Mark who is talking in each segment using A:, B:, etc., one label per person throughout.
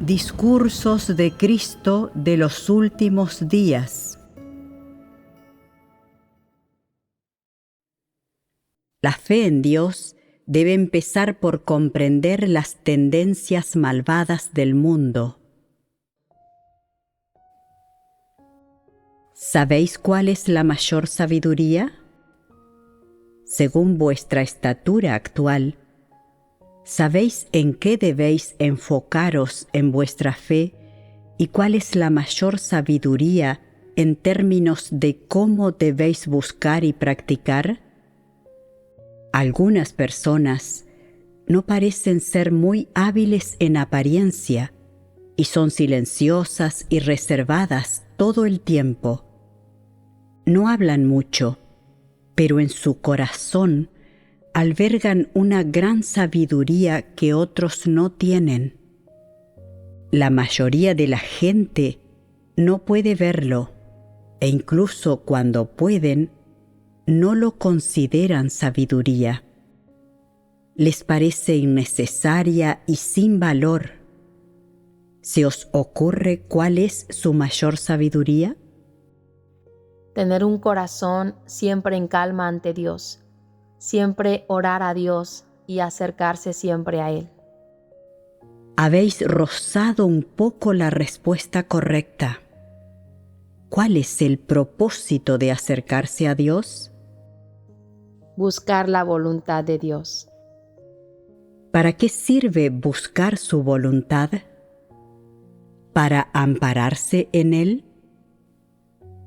A: Discursos de Cristo de los últimos días. La fe en Dios debe empezar por comprender las tendencias malvadas del mundo. ¿Sabéis cuál es la mayor sabiduría? Según vuestra estatura actual, ¿sabéis en qué debéis enfocaros en vuestra fe y cuál es la mayor sabiduría en términos de cómo debéis buscar y practicar? Algunas personas no parecen ser muy hábiles en apariencia y son silenciosas y reservadas todo el tiempo. No hablan mucho, pero en su corazón albergan una gran sabiduría que otros no tienen. La mayoría de la gente no puede verlo, e incluso cuando pueden, no lo consideran sabiduría. Les parece innecesaria y sin valor. ¿Se os ocurre cuál es su mayor sabiduría?
B: Tener un corazón siempre en calma ante Dios, siempre orar a Dios y acercarse siempre a Él.
A: Habéis rozado un poco la respuesta correcta. ¿Cuál es el propósito de acercarse a Dios?
B: Buscar la voluntad de Dios.
A: ¿Para qué sirve buscar su voluntad? ¿Para ampararse en Él?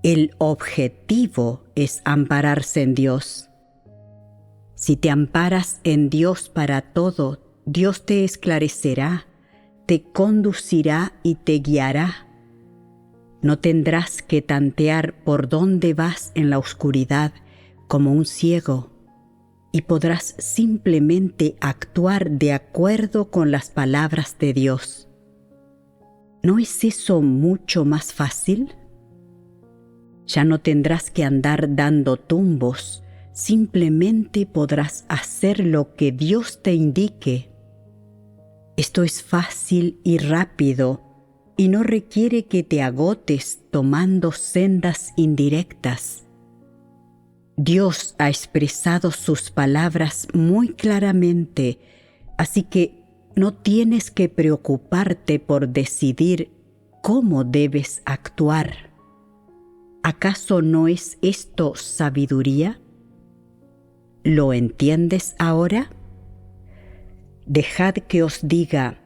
A: El objetivo es ampararse en Dios. Si te amparas en Dios para todo, Dios te esclarecerá, te conducirá y te guiará. No tendrás que tantear por dónde vas en la oscuridad como un ciego, y podrás simplemente actuar de acuerdo con las palabras de Dios. ¿No es eso mucho más fácil? Ya no tendrás que andar dando tumbos, simplemente podrás hacer lo que Dios te indique. Esto es fácil y rápido y no requiere que te agotes tomando sendas indirectas. Dios ha expresado sus palabras muy claramente, así que no tienes que preocuparte por decidir cómo debes actuar. ¿Acaso no es esto sabiduría? ¿Lo entiendes ahora? Dejad que os diga,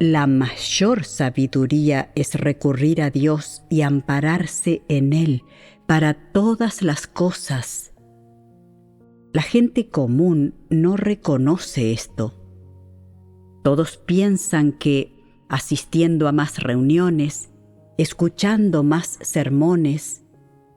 A: la mayor sabiduría es recurrir a Dios y ampararse en Él para todas las cosas. La gente común no reconoce esto. Todos piensan que, asistiendo a más reuniones, escuchando más sermones,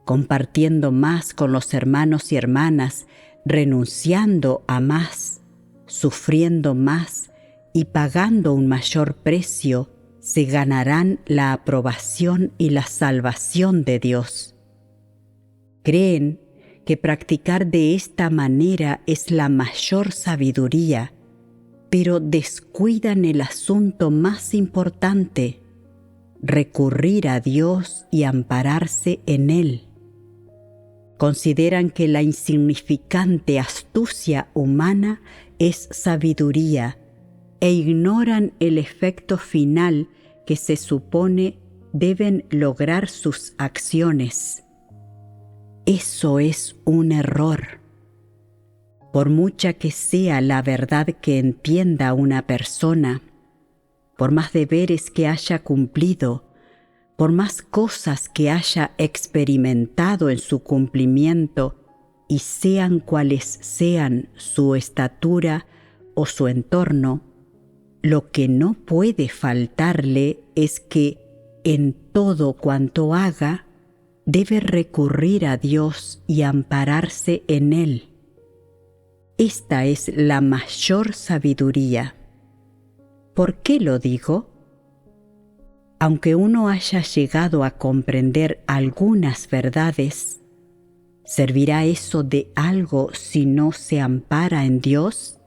A: compartiendo más con los hermanos y hermanas, renunciando a más, sufriendo más y pagando un mayor precio, se ganarán la aprobación y la salvación de Dios. Creen que practicar de esta manera es la mayor sabiduría, pero descuidan el asunto más importante: recurrir a Dios y ampararse en Él. Consideran que la insignificante astucia humana es sabiduría e ignoran el efecto final que se supone deben lograr sus acciones. Eso es un error. Por mucha que sea la verdad que entienda una persona, por más deberes que haya cumplido, por más cosas que haya experimentado en su cumplimiento, y sean cuales sean su estatura o su entorno, lo que no puede faltarle es que en todo cuanto haga, debe recurrir a Dios y ampararse en Él. Esta es la mayor sabiduría. ¿Por qué lo digo? Aunque uno haya llegado a comprender algunas verdades, ¿servirá eso de algo si no se ampara en Dios?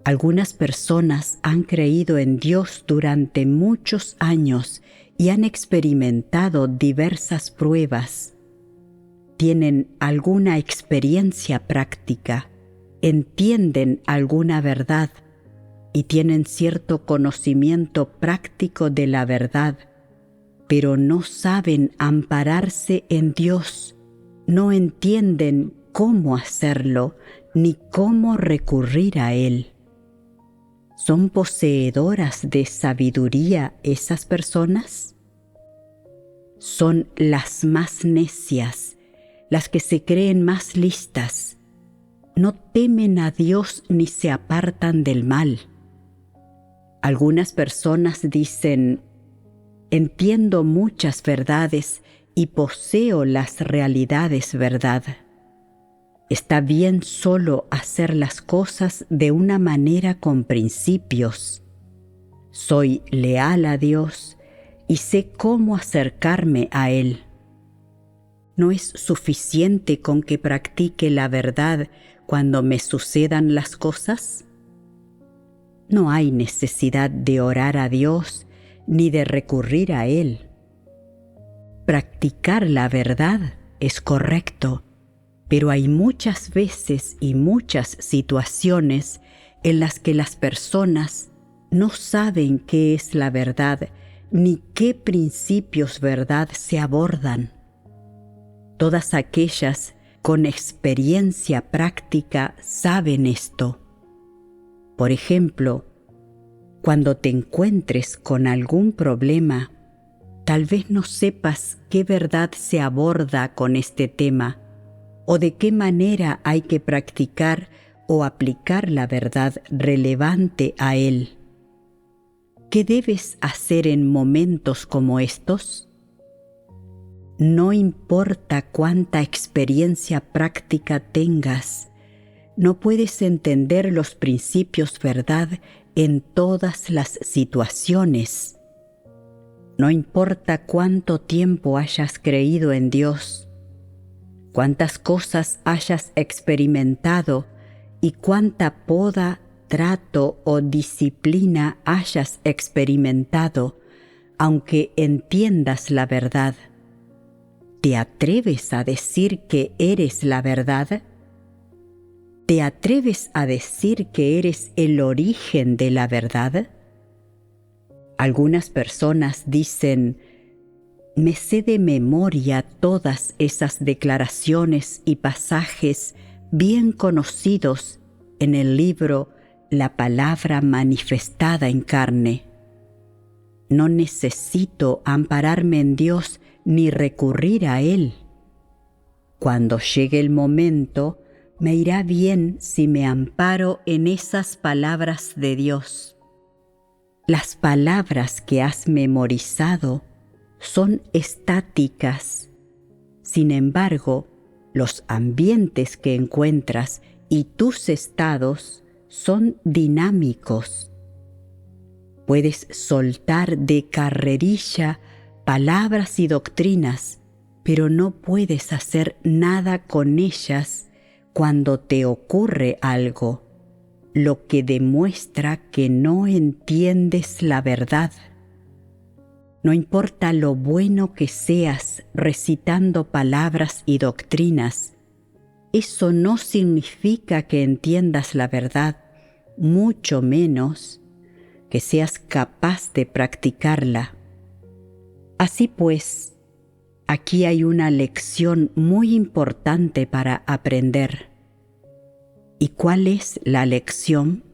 A: Algunas personas han creído en Dios durante muchos años y han experimentado diversas pruebas. Tienen alguna experiencia práctica, entienden alguna verdad y tienen cierto conocimiento práctico de la verdad, pero no saben ampararse en Dios, no entienden cómo hacerlo ni cómo recurrir a Él. ¿Son poseedoras de sabiduría esas personas? Son las más necias, las que se creen más listas. No temen a Dios ni se apartan del mal. Algunas personas dicen: entiendo muchas verdades y poseo las realidades verdad. Está bien solo hacer las cosas de una manera con principios. Soy leal a Dios y sé cómo acercarme a Él. ¿No es suficiente con que practique la verdad cuando me sucedan las cosas? No hay necesidad de orar a Dios ni de recurrir a Él. Practicar la verdad es correcto, pero hay muchas veces y muchas situaciones en las que las personas no saben qué es la verdad ni qué principios verdad se abordan. Todas aquellas con experiencia práctica saben esto. Por ejemplo, cuando te encuentres con algún problema, tal vez no sepas qué verdad se aborda con este tema o de qué manera hay que practicar o aplicar la verdad relevante a él. ¿Qué debes hacer en momentos como estos? No importa cuánta experiencia práctica tengas, no puedes entender los principios verdad en todas las situaciones. No importa cuánto tiempo hayas creído en Dios, cuántas cosas hayas experimentado y cuánta poda, trato o disciplina hayas experimentado, aunque entiendas la verdad. ¿Te atreves a decir que eres la verdad? ¿Te atreves a decir que eres el origen de la verdad? Algunas personas dicen: me sé de memoria todas esas declaraciones y pasajes bien conocidos en el libro La Palabra Manifestada en Carne. No necesito ampararme en Dios ni recurrir a Él. Cuando llegue el momento, me irá bien si me amparo en esas palabras de Dios. Las palabras que has memorizado son estáticas. Sin embargo, los ambientes que encuentras y tus estados son dinámicos. Puedes soltar de carrerilla palabras y doctrinas, pero no puedes hacer nada con ellas cuando te ocurre algo, lo que demuestra que no entiendes la verdad. No importa lo bueno que seas recitando palabras y doctrinas, eso no significa que entiendas la verdad, mucho menos que seas capaz de practicarla. Así pues, aquí hay una lección muy importante para aprender. ¿Y cuál es la lección?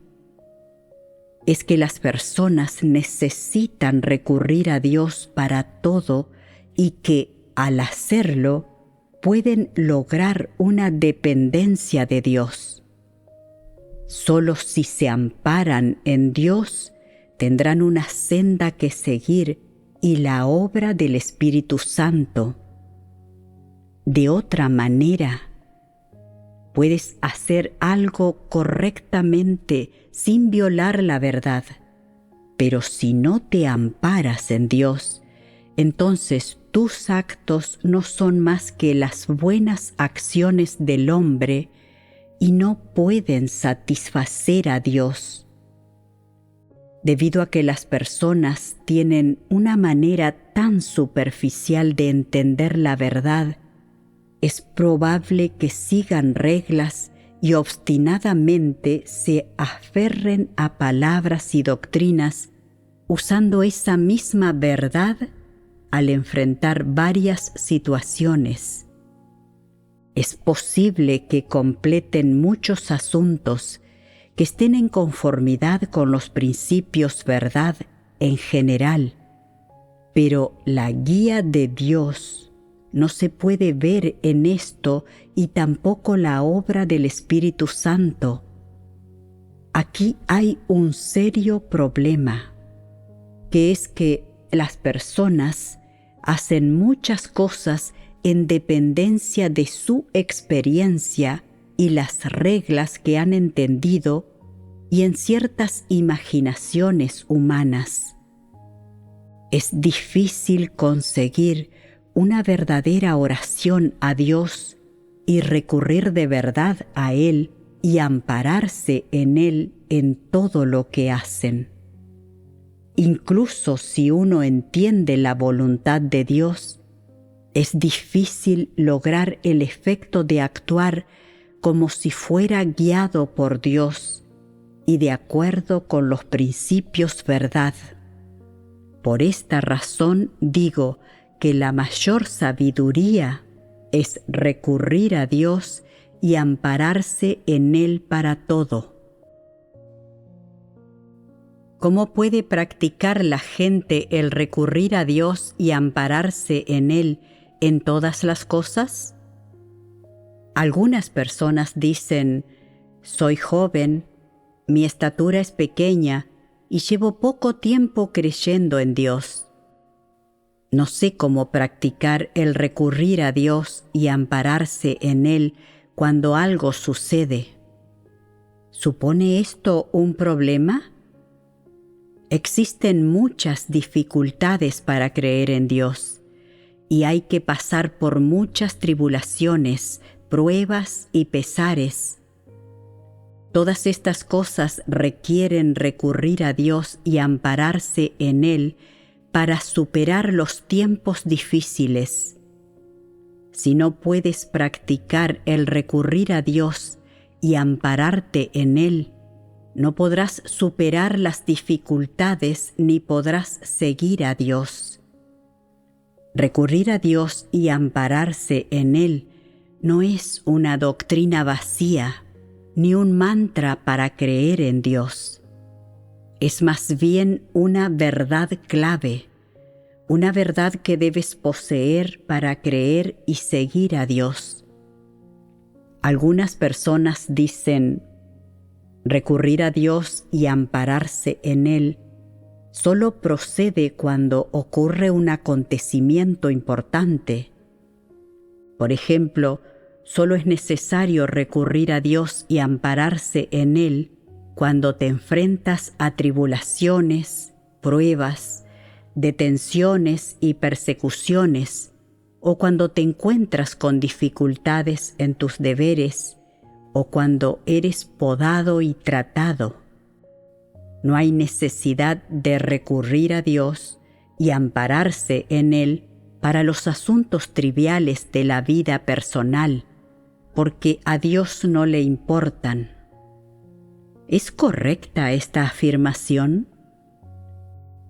A: Es que las personas necesitan recurrir a Dios para todo y que, al hacerlo, pueden lograr una dependencia de Dios. Solo si se amparan en Dios, tendrán una senda que seguir y la obra del Espíritu Santo. De otra manera, puedes hacer algo correctamente sin violar la verdad, pero si no te amparas en Dios, entonces tus actos no son más que las buenas acciones del hombre y no pueden satisfacer a Dios. Debido a que las personas tienen una manera tan superficial de entender la verdad, es probable que sigan reglas y obstinadamente se aferren a palabras y doctrinas usando esa misma verdad al enfrentar varias situaciones. Es posible que completen muchos asuntos que estén en conformidad con los principios verdad en general, pero la guía de Dios no se puede ver en esto y tampoco la obra del Espíritu Santo. Aquí hay un serio problema, que es que las personas hacen muchas cosas en dependencia de su experiencia y las reglas que han entendido y en ciertas imaginaciones humanas. Es difícil conseguir una verdadera oración a Dios y recurrir de verdad a Él y ampararse en Él en todo lo que hacen. Incluso si uno entiende la voluntad de Dios, es difícil lograr el efecto de actuar como si fuera guiado por Dios y de acuerdo con los principios verdad. Por esta razón digo que la mayor sabiduría es recurrir a Dios y ampararse en Él para todo. ¿Cómo puede practicar la gente el recurrir a Dios y ampararse en Él en todas las cosas? Algunas personas dicen: soy joven, mi estatura es pequeña y llevo poco tiempo creyendo en Dios. No sé cómo practicar el recurrir a Dios y ampararse en Él cuando algo sucede. ¿Supone esto un problema? Existen muchas dificultades para creer en Dios y hay que pasar por muchas tribulaciones, pruebas y pesares. Todas estas cosas requieren recurrir a Dios y ampararse en Él para superar los tiempos difíciles. Si no puedes practicar el recurrir a Dios y ampararte en Él, no podrás superar las dificultades ni podrás seguir a Dios. Recurrir a Dios y ampararse en Él no es una doctrina vacía ni un mantra para creer en Dios. Es más bien una verdad clave, una verdad que debes poseer para creer y seguir a Dios. Algunas personas dicen: recurrir a Dios y ampararse en Él solo procede cuando ocurre un acontecimiento importante. Por ejemplo, solo es necesario recurrir a Dios y ampararse en Él cuando te enfrentas a tribulaciones, pruebas, detenciones y persecuciones, o cuando te encuentras con dificultades en tus deberes, o cuando eres podado y tratado. No hay necesidad de recurrir a Dios y ampararse en Él para los asuntos triviales de la vida personal, porque a Dios no le importan. ¿Es correcta esta afirmación?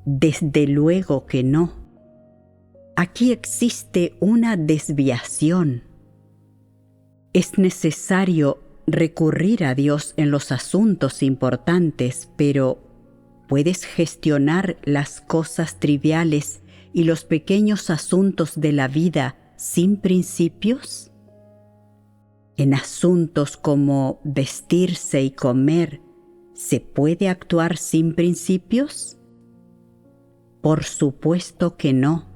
A: Desde luego que no. Aquí existe una desviación. Es necesario recurrir a Dios en los asuntos importantes, pero ¿puedes gestionar las cosas triviales y los pequeños asuntos de la vida sin principios? En asuntos como vestirse y comer, ¿se puede actuar sin principios? Por supuesto que no.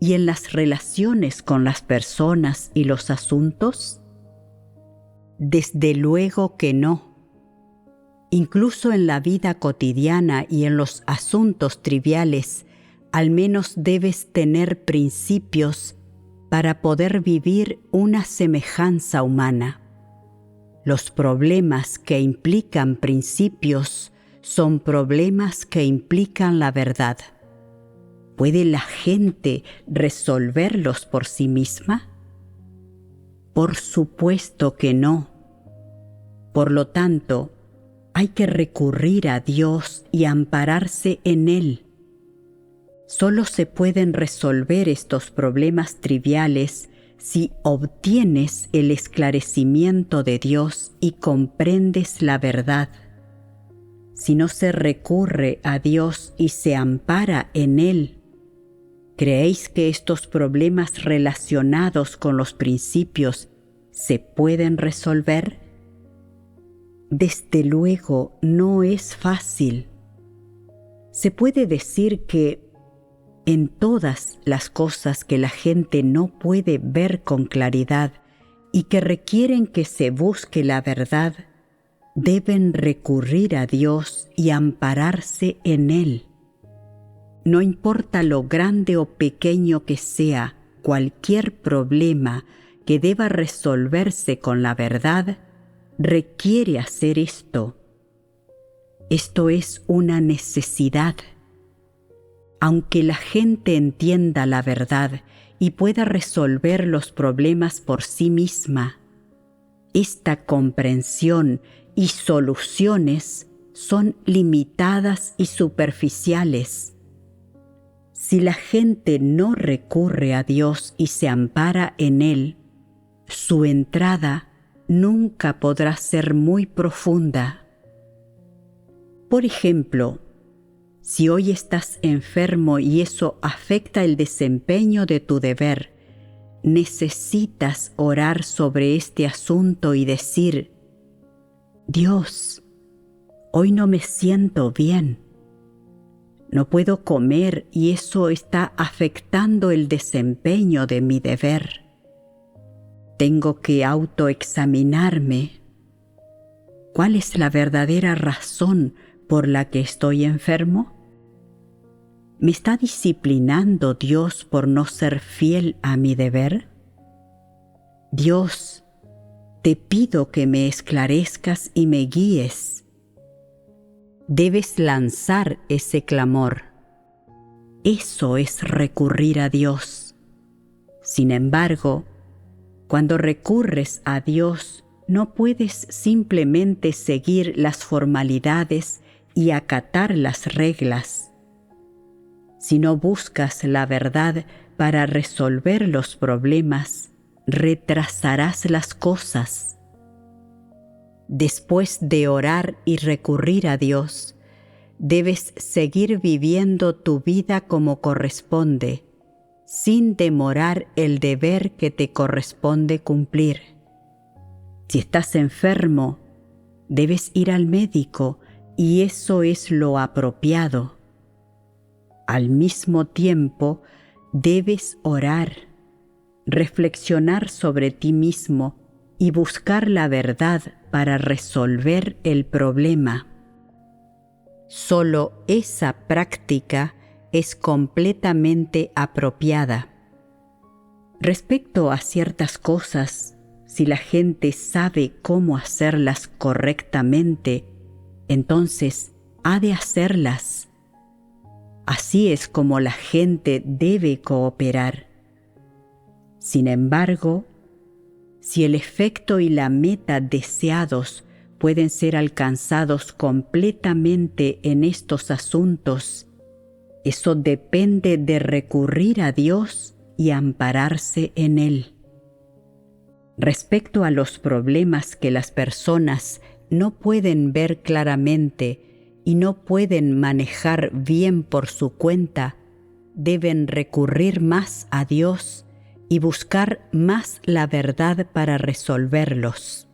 A: ¿Y en las relaciones con las personas y los asuntos? Desde luego que no. Incluso en la vida cotidiana y en los asuntos triviales, al menos debes tener principios para poder vivir una semejanza humana. Los problemas que implican principios son problemas que implican la verdad. ¿Puede la gente resolverlos por sí misma? Por supuesto que no. Por lo tanto, hay que recurrir a Dios y ampararse en Él. Solo se pueden resolver estos problemas triviales si obtienes el esclarecimiento de Dios y comprendes la verdad. Si no se recurre a Dios y se ampara en Él, ¿creéis que estos problemas relacionados con los principios se pueden resolver? Desde luego, no es fácil. Se puede decir que en todas las cosas que la gente no puede ver con claridad y que requieren que se busque la verdad, deben recurrir a Dios y ampararse en Él. No importa lo grande o pequeño que sea, cualquier problema que deba resolverse con la verdad requiere hacer esto. Esto es una necesidad. Aunque la gente entienda la verdad y pueda resolver los problemas por sí misma, esta comprensión y soluciones son limitadas y superficiales. Si la gente no recurre a Dios y se ampara en Él, su entrada nunca podrá ser muy profunda. Por ejemplo, si hoy estás enfermo y eso afecta el desempeño de tu deber, necesitas orar sobre este asunto y decir: Dios, hoy no me siento bien. No puedo comer y eso está afectando el desempeño de mi deber. Tengo que autoexaminarme. ¿Cuál es la verdadera razón por la que estoy enfermo? ¿Me está disciplinando Dios por no ser fiel a mi deber? Dios, te pido que me esclarezcas y me guíes. Debes lanzar ese clamor. Eso es recurrir a Dios. Sin embargo, cuando recurres a Dios, no puedes simplemente seguir las formalidades y acatar las reglas. Si no buscas la verdad para resolver los problemas, retrasarás las cosas. Después de orar y recurrir a Dios, debes seguir viviendo tu vida como corresponde, sin demorar el deber que te corresponde cumplir. Si estás enfermo, debes ir al médico y eso es lo apropiado. Al mismo tiempo, debes orar, reflexionar sobre ti mismo y buscar la verdad para resolver el problema. Solo esa práctica es completamente apropiada. Respecto a ciertas cosas, si la gente sabe cómo hacerlas correctamente, entonces ha de hacerlas. Así es como la gente debe cooperar. Sin embargo, si el efecto y la meta deseados pueden ser alcanzados completamente en estos asuntos, eso depende de recurrir a Dios y ampararse en Él. Respecto a los problemas que las personas no pueden ver claramente y no pueden manejar bien por su cuenta, deben recurrir más a Dios y buscar más la verdad para resolverlos.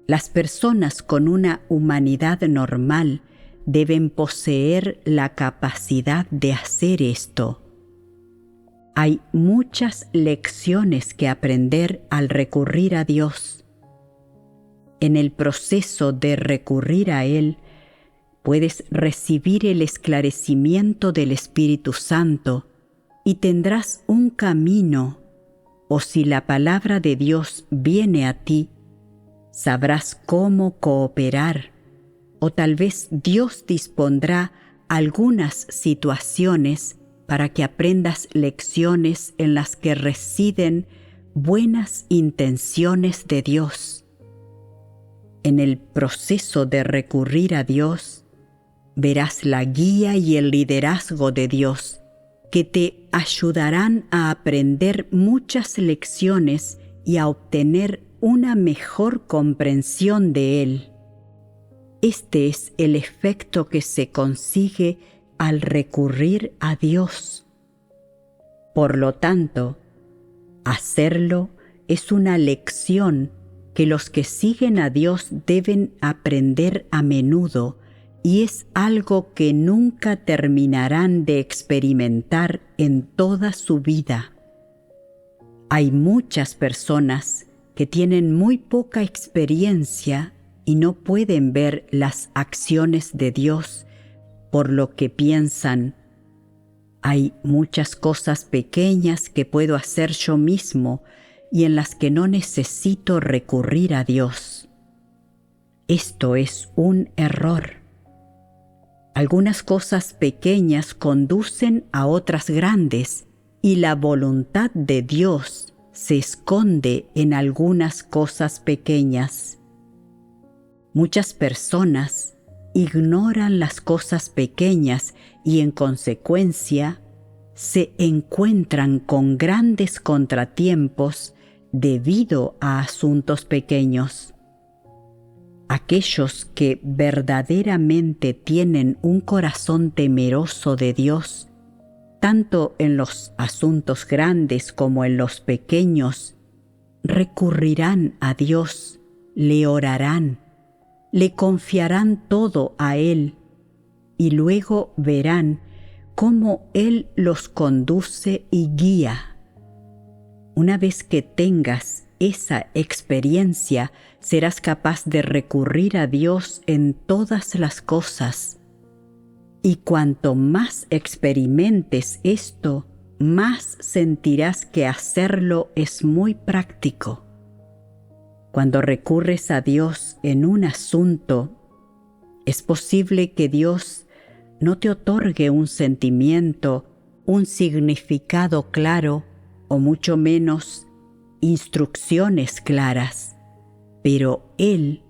A: Las personas con una humanidad normal deben poseer la capacidad de hacer esto. Hay muchas lecciones que aprender al recurrir a Dios. En el proceso de recurrir a Él, puedes recibir el esclarecimiento del Espíritu Santo y tendrás un camino, o si la palabra de Dios viene a ti, sabrás cómo cooperar, o tal vez Dios dispondrá algunas situaciones para que aprendas lecciones en las que residen buenas intenciones de Dios. En el proceso de recurrir a Dios, verás la guía y el liderazgo de Dios, que te ayudarán a aprender muchas lecciones y a obtener una mejor comprensión de Él. Este es el efecto que se consigue al recurrir a Dios. Por lo tanto, hacerlo es una lección que los que siguen a Dios deben aprender a menudo, y es algo que nunca terminarán de experimentar en toda su vida. Hay muchas personas que tienen muy poca experiencia y no pueden ver las acciones de Dios, por lo que piensan: hay muchas cosas pequeñas que puedo hacer yo mismo y en las que no necesito recurrir a Dios. Esto es un error. Algunas cosas pequeñas conducen a otras grandes, y la voluntad de Dios se esconde en algunas cosas pequeñas. Muchas personas ignoran las cosas pequeñas y en consecuencia se encuentran con grandes contratiempos debido a asuntos pequeños. Aquellos que verdaderamente tienen un corazón temeroso de Dios, tanto en los asuntos grandes como en los pequeños, recurrirán a Dios, le orarán, le confiarán todo a Él, y luego verán cómo Él los conduce y guía. Una vez que tengas esa experiencia, serás capaz de recurrir a Dios en todas las cosas. Y cuanto más experimentes esto, más sentirás que hacerlo es muy práctico. Cuando recurres a Dios en un asunto, es posible que Dios no te otorgue un sentimiento, un significado claro, o mucho menos instrucciones claras, pero Él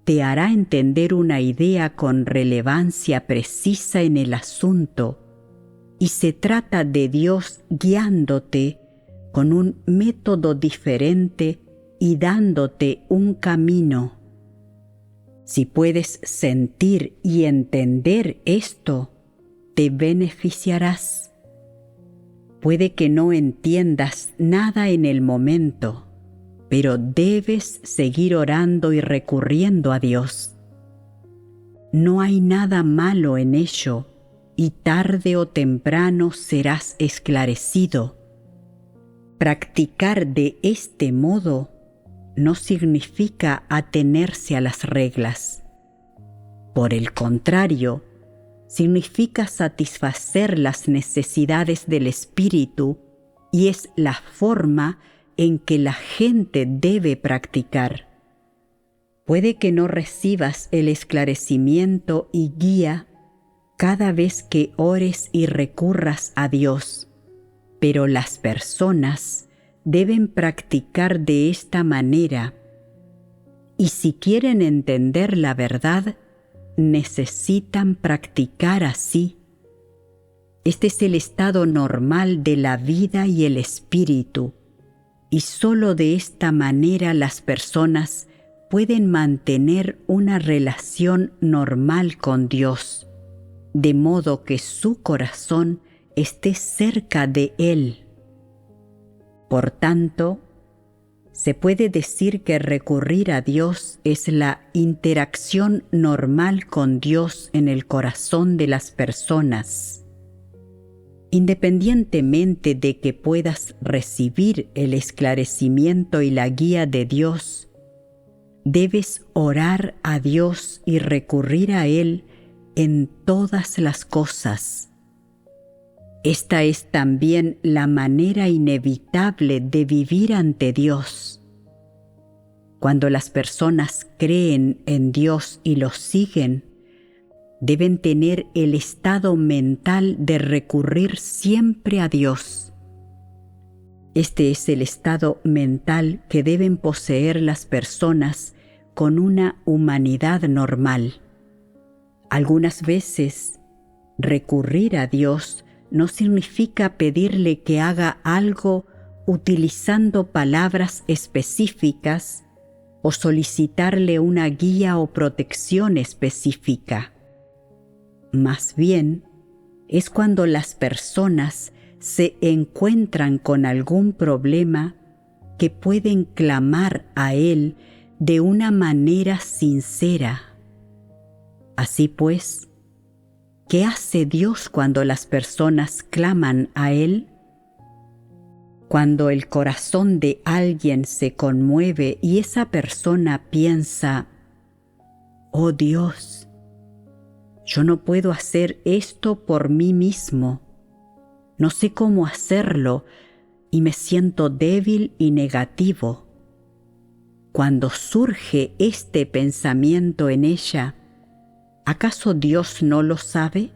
A: te hará entender una idea con relevancia precisa en el asunto, y se trata de Dios guiándote con un método diferente y dándote un camino. Si puedes sentir y entender esto, te beneficiarás. Puede que no entiendas nada en el momento, pero debes seguir orando y recurriendo a Dios. No hay nada malo en ello, y tarde o temprano serás esclarecido. Practicar de este modo no significa atenerse a las reglas. Por el contrario, significa satisfacer las necesidades del espíritu, y es la forma en que la gente debe practicar. Puede que no recibas el esclarecimiento y guía cada vez que ores y recurras a Dios, pero las personas deben practicar de esta manera, y si quieren entender la verdad, necesitan practicar así. Este es el estado normal de la vida y el espíritu, y solo de esta manera las personas pueden mantener una relación normal con Dios, de modo que su corazón esté cerca de Él. Por tanto, se puede decir que recurrir a Dios es la interacción normal con Dios en el corazón de las personas. Independientemente de que puedas recibir el esclarecimiento y la guía de Dios, debes orar a Dios y recurrir a Él en todas las cosas. Esta es también la manera inevitable de vivir ante Dios. Cuando las personas creen en Dios y lo siguen, deben tener el estado mental de recurrir siempre a Dios. Este es el estado mental que deben poseer las personas con una humanidad normal. Algunas veces, recurrir a Dios no significa pedirle que haga algo utilizando palabras específicas o solicitarle una guía o protección específica. Más bien, es cuando las personas se encuentran con algún problema que pueden clamar a Él de una manera sincera. Así pues, ¿qué hace Dios cuando las personas claman a Él? Cuando el corazón de alguien se conmueve y esa persona piensa, «Oh Dios, yo no puedo hacer esto por mí mismo, no sé cómo hacerlo y me siento débil y negativo». Cuando surge este pensamiento en ella, ¿acaso Dios no lo sabe?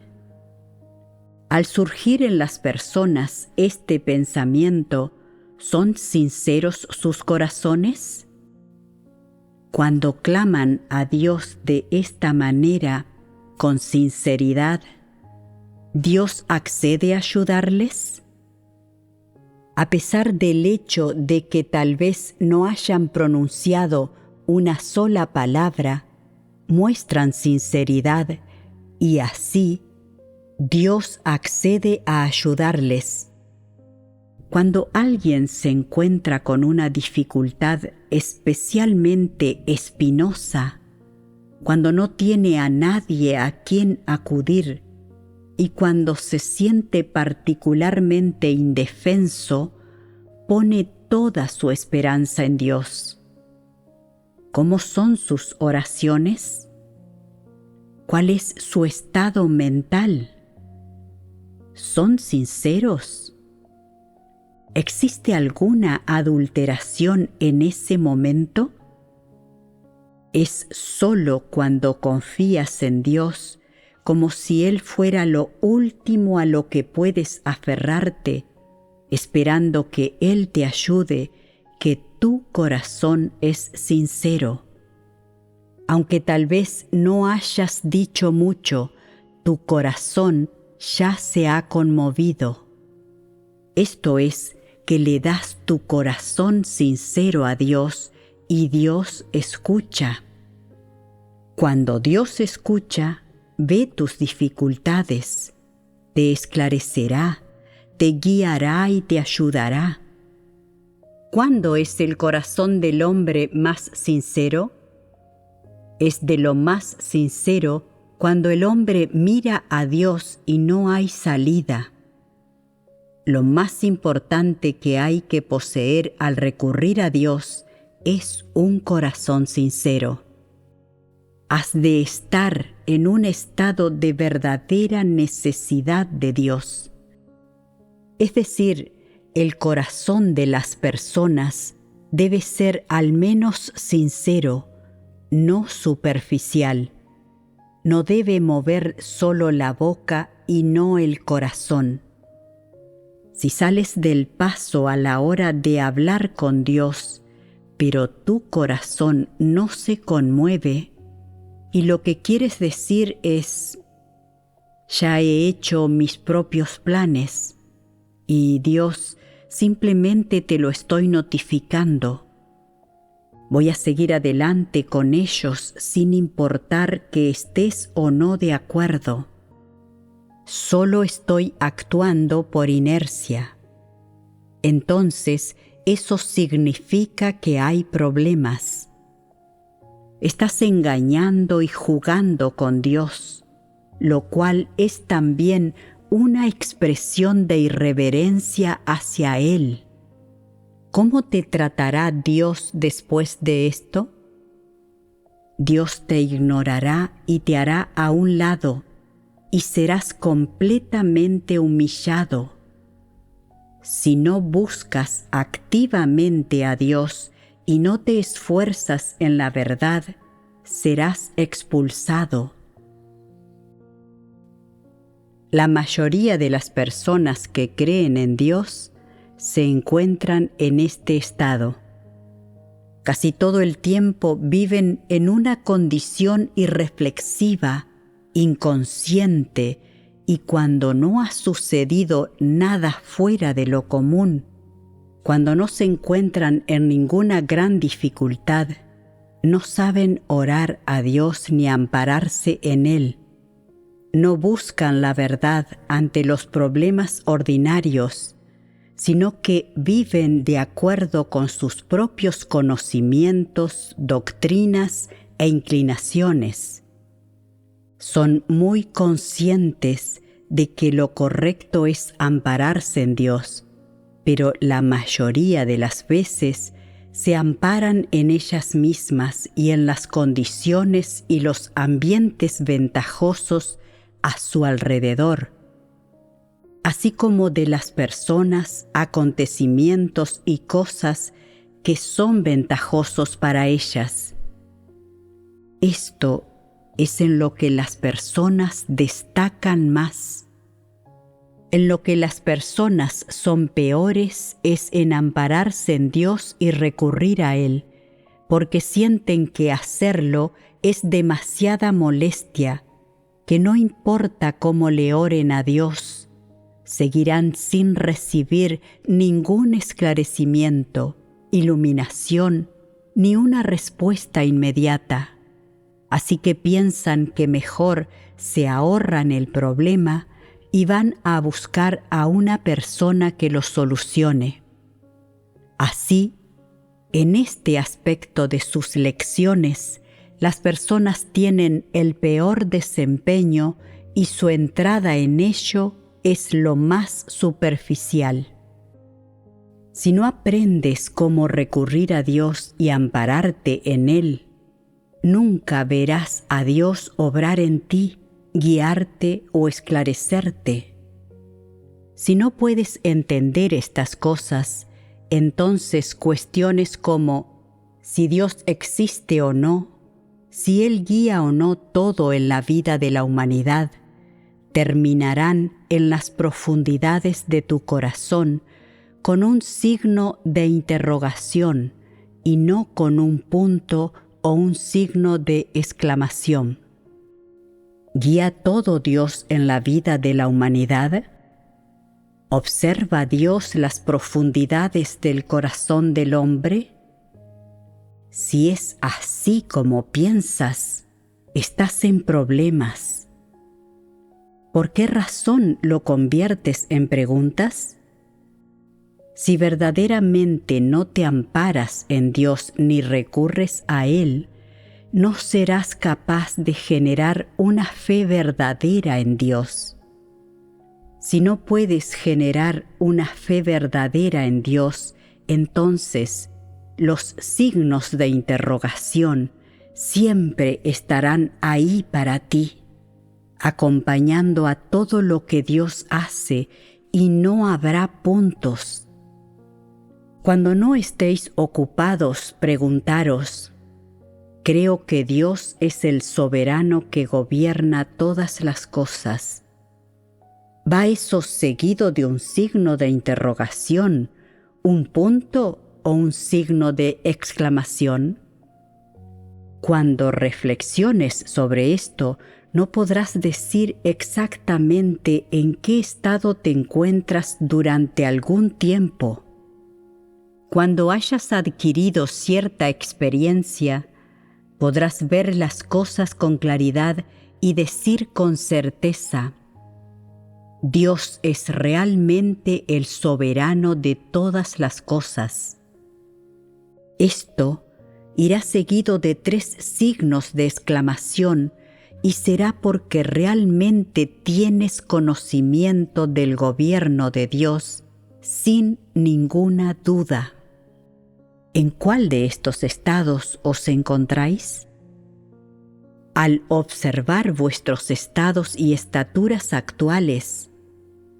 A: Al surgir en las personas este pensamiento, ¿son sinceros sus corazones? Cuando claman a Dios de esta manera, con sinceridad, ¿Dios accede a ayudarles? A pesar del hecho de que tal vez no hayan pronunciado una sola palabra, muestran sinceridad y así Dios accede a ayudarles. Cuando alguien se encuentra con una dificultad especialmente espinosa, cuando no tiene a nadie a quien acudir y cuando se siente particularmente indefenso, pone toda su esperanza en Dios. ¿Cómo son sus oraciones? ¿Cuál es su estado mental? ¿Son sinceros? ¿Existe alguna adulteración en ese momento? Es solo cuando confías en Dios, como si Él fuera lo último a lo que puedes aferrarte, esperando que Él te ayude, que tu corazón es sincero. Aunque tal vez no hayas dicho mucho, tu corazón ya se ha conmovido. Esto es que le das tu corazón sincero a Dios y Dios escucha. Cuando Dios escucha, ve tus dificultades, te esclarecerá, te guiará y te ayudará. ¿Cuándo es el corazón del hombre más sincero? Es de lo más sincero cuando el hombre mira a Dios y no hay salida. Lo más importante que hay que poseer al recurrir a Dios es un corazón sincero. Has de estar en un estado de verdadera necesidad de Dios. Es decir, el corazón de las personas debe ser al menos sincero, no superficial. No debe mover solo la boca y no el corazón. Si sales del paso a la hora de hablar con Dios, pero tu corazón no se conmueve, y lo que quieres decir es, ya he hecho mis propios planes, y Dios, simplemente te lo estoy notificando. Voy a seguir adelante con ellos sin importar que estés o no de acuerdo. Solo estoy actuando por inercia. Entonces, eso significa que hay problemas. Estás engañando y jugando con Dios, lo cual es también una expresión de irreverencia hacia Él. ¿Cómo te tratará Dios después de esto? Dios te ignorará y te hará a un lado, y serás completamente humillado. Si no buscas activamente a Dios y no te esfuerzas en la verdad, serás expulsado. La mayoría de las personas que creen en Dios se encuentran en este estado. Casi todo el tiempo viven en una condición irreflexiva, inconsciente, y cuando no ha sucedido nada fuera de lo común, cuando no se encuentran en ninguna gran dificultad, no saben orar a Dios ni ampararse en Él. No buscan la verdad ante los problemas ordinarios, sino que viven de acuerdo con sus propios conocimientos, doctrinas e inclinaciones. Son muy conscientes de que lo correcto es ampararse en Dios, pero la mayoría de las veces se amparan en ellas mismas y en las condiciones y los ambientes ventajosos a su alrededor, así como de las personas, acontecimientos y cosas que son ventajosos para ellas. Esto es en lo que las personas destacan más. En lo que las personas son peores es en ampararse en Dios y recurrir a Él, porque sienten que hacerlo es demasiada molestia, que no importa cómo le oren a Dios, seguirán sin recibir ningún esclarecimiento, iluminación, ni una respuesta inmediata. Así que piensan que mejor se ahorran el problema y van a buscar a una persona que lo solucione. Así, en este aspecto de sus lecciones, las personas tienen el peor desempeño y su entrada en ello es lo más superficial. Si no aprendes cómo recurrir a Dios y ampararte en Él, nunca verás a Dios obrar en ti, guiarte o esclarecerte. Si no puedes entender estas cosas, entonces cuestiones como si Dios existe o no, si Él guía o no todo en la vida de la humanidad, terminarán en las profundidades de tu corazón con un signo de interrogación y no con un punto o un signo de exclamación. ¿Guía todo Dios en la vida de la humanidad? ¿Observa Dios las profundidades del corazón del hombre? Si es así como piensas, estás en problemas. ¿Por qué razón lo conviertes en preguntas? Si verdaderamente no te amparas en Dios ni recurres a Él, no serás capaz de generar una fe verdadera en Dios. Si no puedes generar una fe verdadera en Dios, entonces los signos de interrogación siempre estarán ahí para ti, acompañando a todo lo que Dios hace, y no habrá puntos. Cuando no estéis ocupados, preguntaros: creo que Dios es el soberano que gobierna todas las cosas. ¿Va eso seguido de un signo de interrogación, un punto o un signo de exclamación? Cuando reflexiones sobre esto, no podrás decir exactamente en qué estado te encuentras durante algún tiempo. Cuando hayas adquirido cierta experiencia, podrás ver las cosas con claridad y decir con certeza: Dios es realmente el soberano de todas las cosas. Esto irá seguido de 3 signos de exclamación y será porque realmente tienes conocimiento del gobierno de Dios sin ninguna duda. ¿En cuál de estos estados os encontráis? Al observar vuestros estados y estaturas actuales,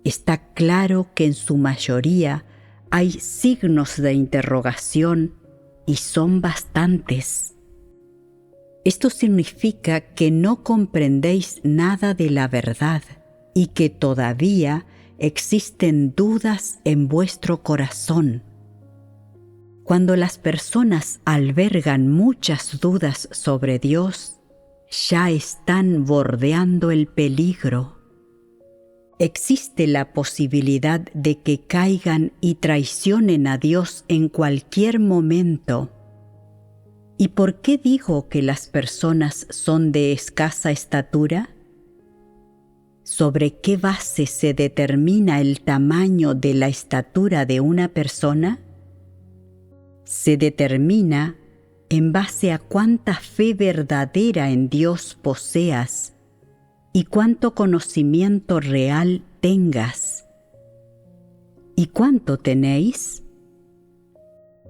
A: está claro que en su mayoría hay signos de interrogación y son bastantes. Esto significa que no comprendéis nada de la verdad y que todavía existen dudas en vuestro corazón. Cuando las personas albergan muchas dudas sobre Dios, ya están bordeando el peligro. Existe la posibilidad de que caigan y traicionen a Dios en cualquier momento. ¿Y por qué digo que las personas son de escasa estatura? ¿Sobre qué base se determina el tamaño de la estatura de una persona? Se determina en base a cuánta fe verdadera en Dios poseas y cuánto conocimiento real tengas. ¿Y cuánto tenéis?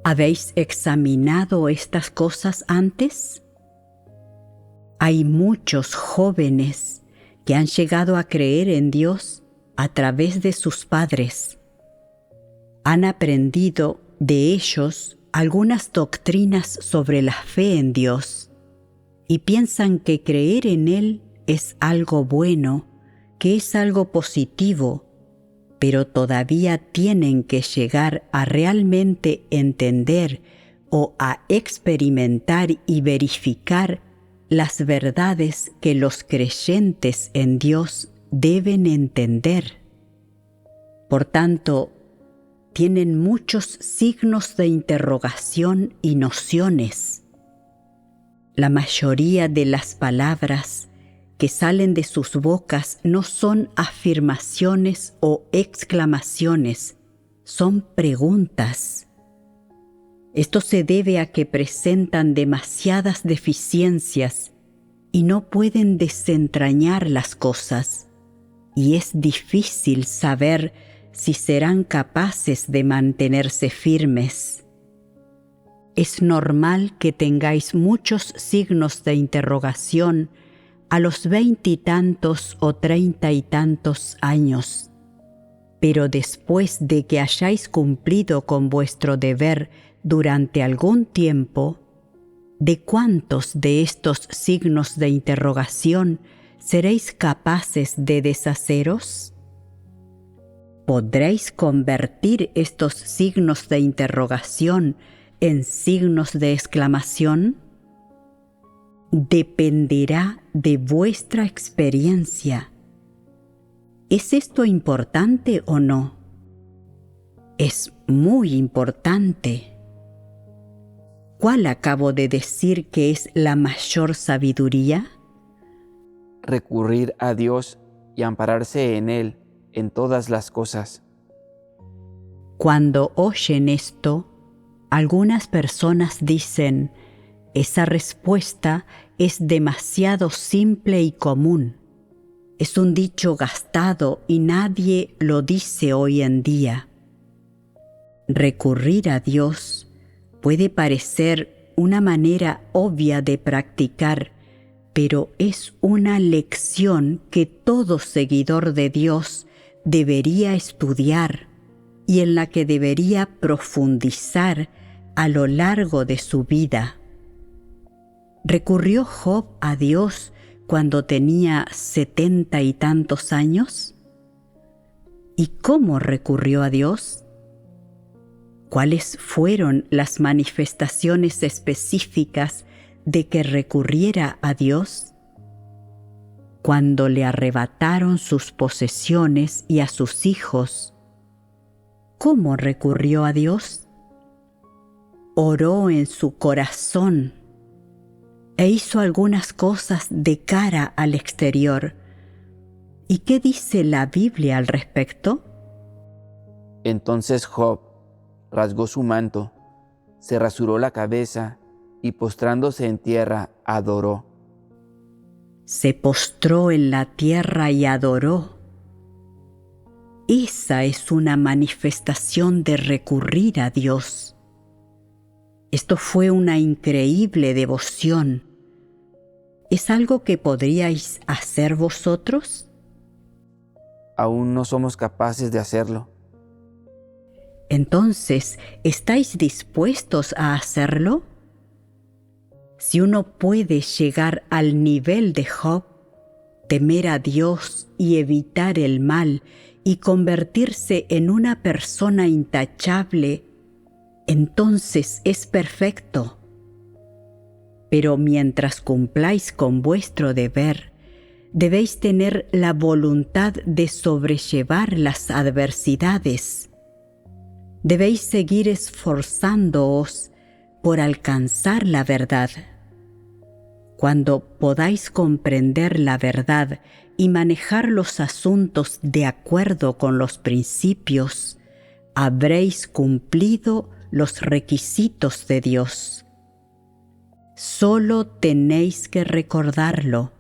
A: ¿Habéis examinado estas cosas antes? Hay muchos jóvenes que han llegado a creer en Dios a través de sus padres. Han aprendido de ellos algunas doctrinas sobre la fe en Dios y piensan que creer en Él es algo bueno, que es algo positivo, pero todavía tienen que llegar a realmente entender o a experimentar y verificar las verdades que los creyentes en Dios deben entender. Por tanto, tienen muchos signos de interrogación y nociones. La mayoría de las palabras que salen de sus bocas no son afirmaciones o exclamaciones, son preguntas. Esto se debe a que presentan demasiadas deficiencias y no pueden desentrañar las cosas, y es difícil saber si serán capaces de mantenerse firmes. Es normal que tengáis muchos signos de interrogación a los 20 y tantos o 30 y tantos años, pero después de que hayáis cumplido con vuestro deber durante algún tiempo, ¿de cuántos de estos signos de interrogación seréis capaces de deshaceros? ¿Podréis convertir estos signos de interrogación en signos de exclamación? Dependerá de vuestra experiencia. ¿Es esto importante o no? Es muy importante. ¿Cuál acabo de decir que es la mayor sabiduría?
C: Recurrir a Dios y ampararse en Él en todas las cosas.
A: Cuando oyen esto, algunas personas dicen: esa respuesta es demasiado simple y común. Es un dicho gastado y nadie lo dice hoy en día. Recurrir a Dios puede parecer una manera obvia de practicar, pero es una lección que todo seguidor de Dios debería estudiar y en la que debería profundizar a lo largo de su vida. ¿Recurrió Job a Dios cuando tenía 70 y tantos años? ¿Y cómo recurrió a Dios? ¿Cuáles fueron las manifestaciones específicas de que recurriera a Dios? Cuando le arrebataron sus posesiones y a sus hijos, ¿cómo recurrió a Dios? Oró en su corazón e hizo algunas cosas de cara al exterior. ¿Y qué dice la Biblia al respecto?
C: Entonces Job rasgó su manto, se rasuró la cabeza y postrándose en tierra adoró.
A: Se postró en la tierra y adoró. Esa es una manifestación de recurrir a Dios. Esto fue una increíble devoción. ¿Es algo que podríais hacer vosotros?
C: Aún no somos capaces de hacerlo.
A: Entonces, ¿estáis dispuestos a hacerlo? Si uno puede llegar al nivel de Job, temer a Dios y evitar el mal y convertirse en una persona intachable, entonces es perfecto. Pero mientras cumpláis con vuestro deber, debéis tener la voluntad de sobrellevar las adversidades. Debéis seguir esforzándoos por alcanzar la verdad. Cuando podáis comprender la verdad y manejar los asuntos de acuerdo con los principios, habréis cumplido los requisitos de Dios. Solo tenéis que recordarlo.